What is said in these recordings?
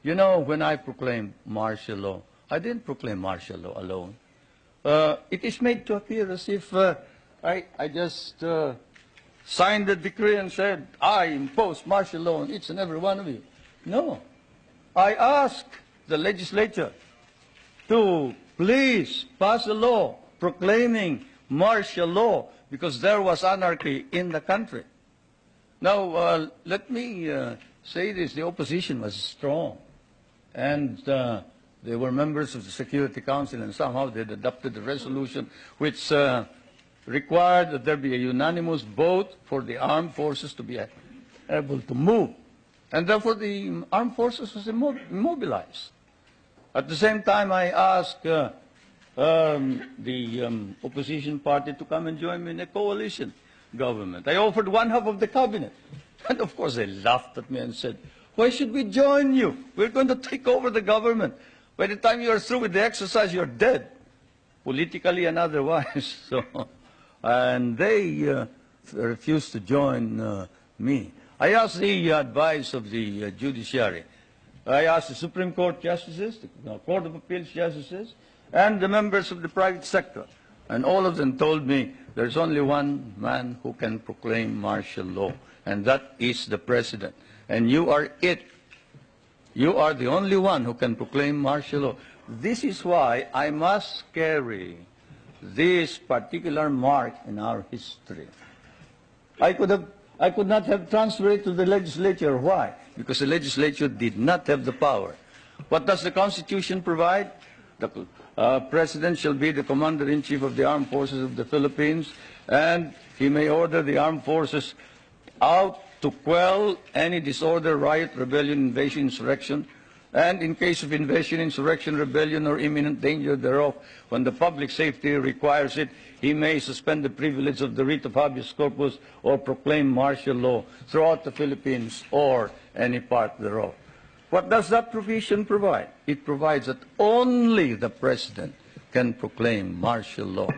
You know, when I proclaimed martial law, I didn't proclaim martial law alone. It is made to appear as if I just signed the decree and said, I impose martial law on each and every one of you. No. I asked the legislature to please pass a law proclaiming martial law because there was anarchy in the country. Now, let me say this. The opposition was strong. And they were members of the Security Council, and somehow they adopted a resolution which required that there be a unanimous vote for the armed forces to be able to move. And therefore, the armed forces was immobilized. At the same time, I asked the opposition party to come and join me in a coalition government. I offered one half of the cabinet. And of course, they laughed at me and said, why should we join you? We're going to take over the government. By the time you're through with the exercise, you're dead, politically and otherwise. And they refused to join me. I asked the advice of the judiciary. I asked the Supreme Court justices, the Court of Appeals justices, and the members of the private sector. And all of them told me there's only one man who can proclaim martial law, and that is the President. And you are it. You are the only one who can proclaim martial law. This is why I must carry this particular mark in our history. I could not have transferred it to the legislature. Why? Because the legislature did not have the power. What does the Constitution provide? The President shall be the Commander-in-Chief of the Armed Forces of the Philippines, and he may order the armed forces out to quell any disorder, riot, rebellion, invasion, insurrection, and in case of invasion, insurrection, rebellion, or imminent danger thereof, when the public safety requires it, he may suspend the privilege of the writ of habeas corpus or proclaim martial law throughout the Philippines or any part thereof. What does that provision provide? It provides that only the President can proclaim martial law.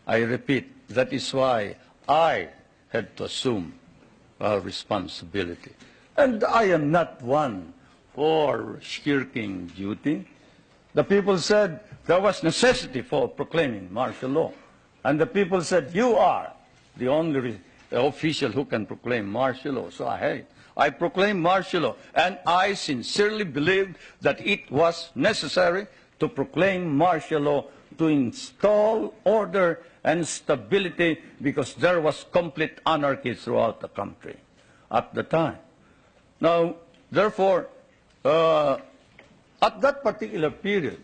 I repeat, that is why I had to assume responsibility. And I am not one for shirking duty. The people said there was necessity for proclaiming martial law. And the people said, you are the only official who can proclaim martial law. So I proclaimed martial law. And I sincerely believed that it was necessary to proclaim martial law to install order and stability because there was complete anarchy throughout the country at the time. Now, therefore, at that particular period,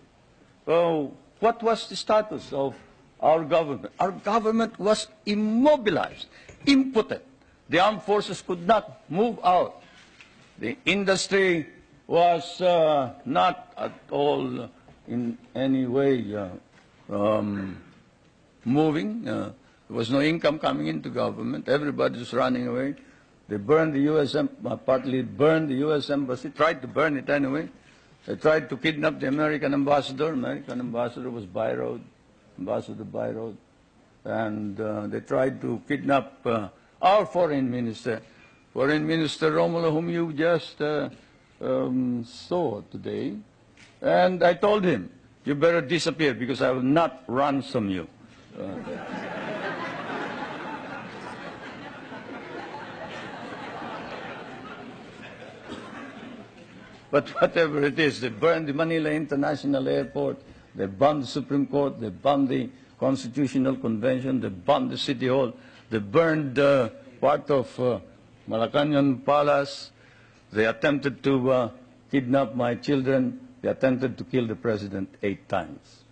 what was the status of our government? Our government was immobilized, impotent. The armed forces could not move out. The industry was not at all in any way moving. There was no income coming into government. Everybody was running away. They burned the U.S. Partly burned the U.S. Embassy, tried to burn it anyway. They tried to kidnap the American ambassador. American ambassador was Byroad, Ambassador Byroad. And they tried to kidnap our foreign minister, Romulo, whom you just saw today. And I told him, you better disappear because I will not ransom you. But whatever it is, they burned the Manila International Airport, they bombed the Supreme Court, they bombed the Constitutional Convention, they bombed the City Hall, they burned part of Malacanang Palace, they attempted to kidnap my children, they attempted to kill the President 8 times.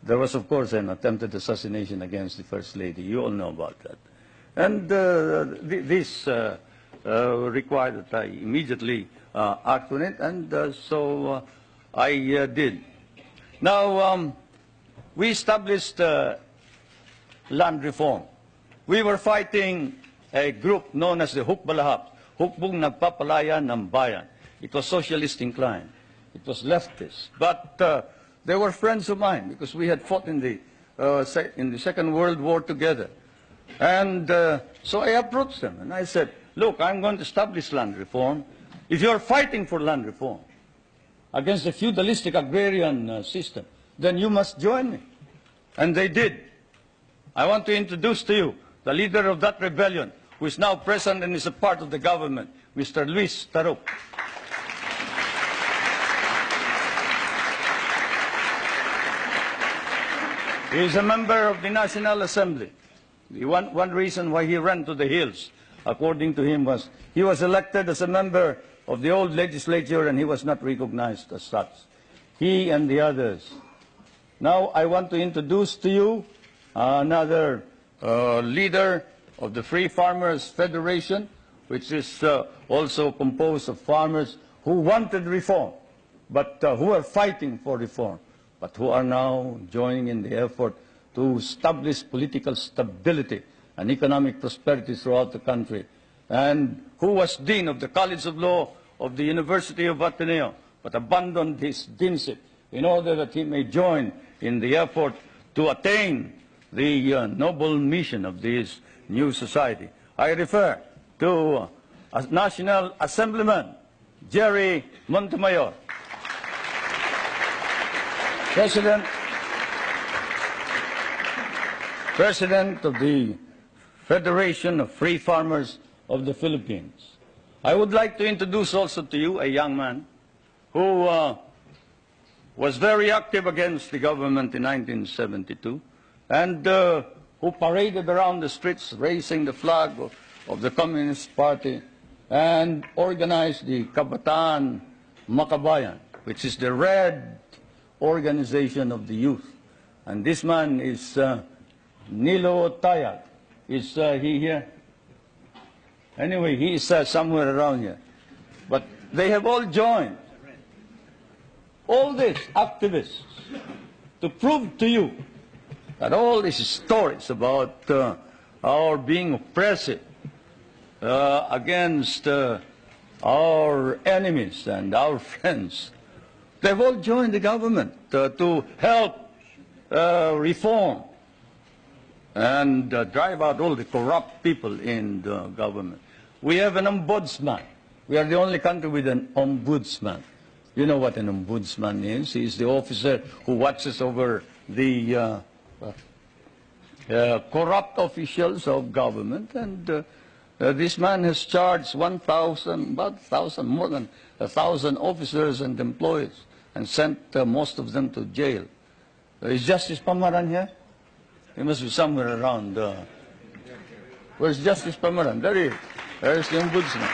There was, of course, an attempted assassination against the First Lady. You all know about that. And this required that I immediately act on it, and so I did. Now, we established land reform. We were fighting a group known as the Hukbalahap, Hukbong Nagpapalaya ng Bayan. It was socialist inclined. It was leftist. But they were friends of mine because we had fought in the Second World War together. And so I approached them and I said, look, I'm going to establish land reform. If you're fighting for land reform, against the feudalistic agrarian system, then you must join me. And they did. I want to introduce to you the leader of that rebellion, who is now present and is a part of the government, Mr. Luis Taruk. He is a member of the National Assembly. One reason why he ran to the hills, according to him, was he was elected as a member of the old legislature and he was not recognized as such. He and the others. Now I want to introduce to you another leader of the Free Farmers Federation, which is also composed of farmers who wanted reform, but who are fighting for reform, but who are now joining in the effort to establish political stability and economic prosperity throughout the country, and who was Dean of the College of Law of the University of Ateneo, but abandoned his deanship in order that he may join in the effort to attain the noble mission of this new society. I refer to National Assemblyman Jerry Montemayor, President of the Federation of Free Farmers of the Philippines. I would like to introduce also to you a young man who was very active against the government in 1972 and who paraded around the streets raising the flag of the Communist Party and organized the Kabataan Makabayan, which is the red organization of the youth. And this man is Nilo Tayag. Is he here? Anyway, he is somewhere around here. But they have all joined, all these activists, to prove to you that all these stories about our being oppressive against our enemies and our friends, they've all joined the government to help reform and drive out all the corrupt people in the government. We have an ombudsman. We are the only country with an ombudsman. You know what an ombudsman is. He is the officer who watches over the corrupt officials of government. And this man has charged more than 1,000 officers and employees and sent most of them to jail. Is Justice Pamaran here? He must be somewhere around. Where's Justice Pamaran? There he is. There's the ombudsman.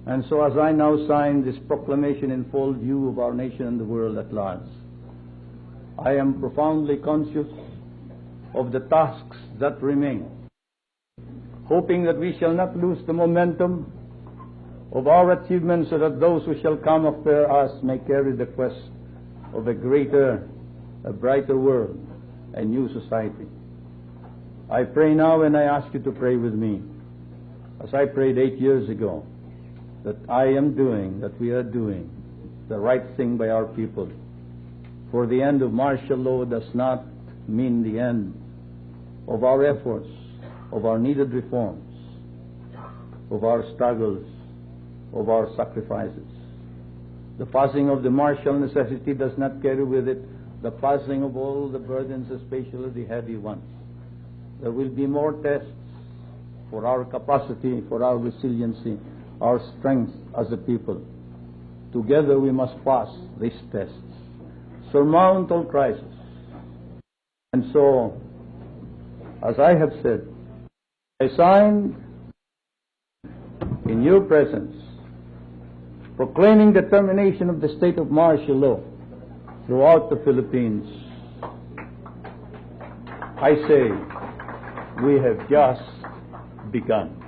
And so as I now sign this proclamation in full view of our nation and the world at large, I am profoundly conscious of the tasks that remain, hoping that we shall not lose the momentum of our achievements so that those who shall come after us may carry the quest of a greater, a brighter world, a new society. I pray now and I ask you to pray with me, as I prayed 8 years ago, that I am doing, that we are doing the right thing by our people. For the end of martial law does not mean the end of our efforts, of our needed reforms, of our struggles, of our sacrifices. The passing of the martial necessity does not carry with it the passing of all the burdens, especially the heavy ones. There will be more tests for our capacity, for our resiliency, our strength as a people. Together we must pass these tests, surmount all crises. And so, as I have said, I sign in your presence proclaiming the termination of the state of martial law throughout the Philippines. I say, we have just begun.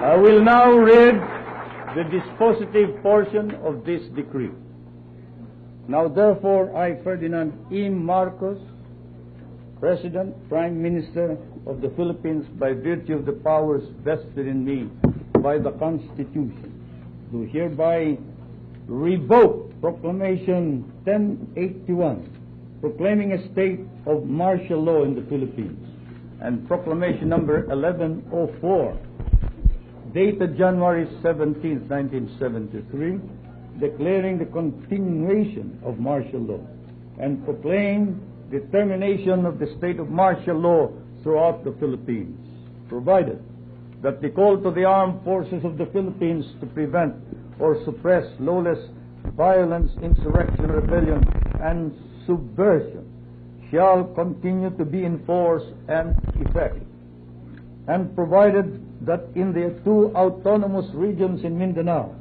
I will now read the dispositive portion of this decree. Now therefore, I, Ferdinand E. Marcos, President, Prime Minister of the Philippines, by virtue of the powers vested in me by the Constitution, do hereby revoke Proclamation 1081, proclaiming a state of martial law in the Philippines, and Proclamation number 1104, dated January 17, 1973, declaring the continuation of martial law, and proclaim the termination of the state of martial law throughout the Philippines, provided that the call to the armed forces of the Philippines to prevent or suppress lawless violence, insurrection, rebellion, and subversion shall continue to be in force and effect, and provided that in the two autonomous regions in Mindanao,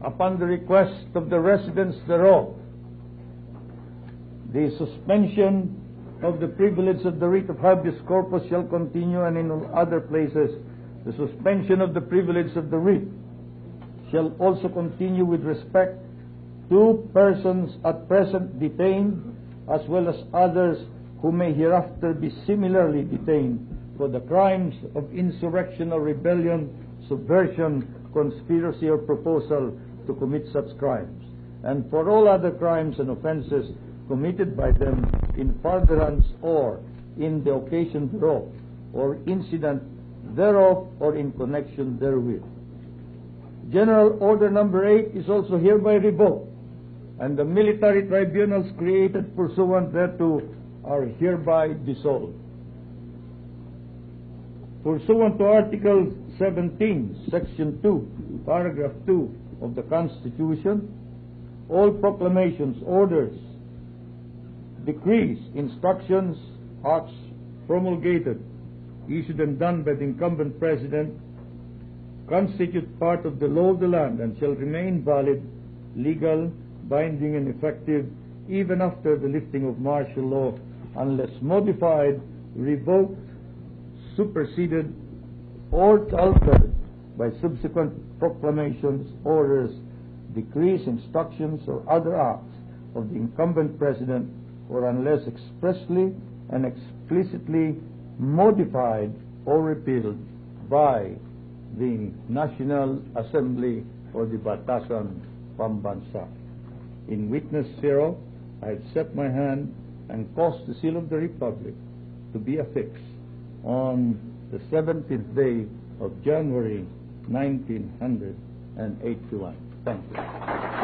upon the request of the residents thereof, the suspension of the privilege of the writ of habeas corpus shall continue, and in all other places the suspension of the privilege of the writ shall also continue with respect to persons at present detained, as well as others who may hereafter be similarly detained for the crimes of insurrection or rebellion, subversion, conspiracy, or proposal to commit such crimes, and for all other crimes and offenses committed by them in furtherance or in the occasion thereof, or incident thereof, or in connection therewith. General Order number 8 is also hereby revoked, and the military tribunals created pursuant thereto are hereby dissolved. Pursuant to Article 17, Section 2, Paragraph 2 of the Constitution, all proclamations, orders, decrees, instructions, acts promulgated, issued and done by the incumbent President constitute part of the law of the land and shall remain valid, legal, binding, and effective even after the lifting of martial law, unless modified, revoked, superseded, or altered by subsequent proclamations, orders, decrees, instructions, or other acts of the incumbent President, or unless expressly and explicitly modified or repealed by the National Assembly or the Batasan Pambansa. In witness hereof, I have set my hand and caused the seal of the Republic to be affixed on the 17th day of January 1981. Thank you.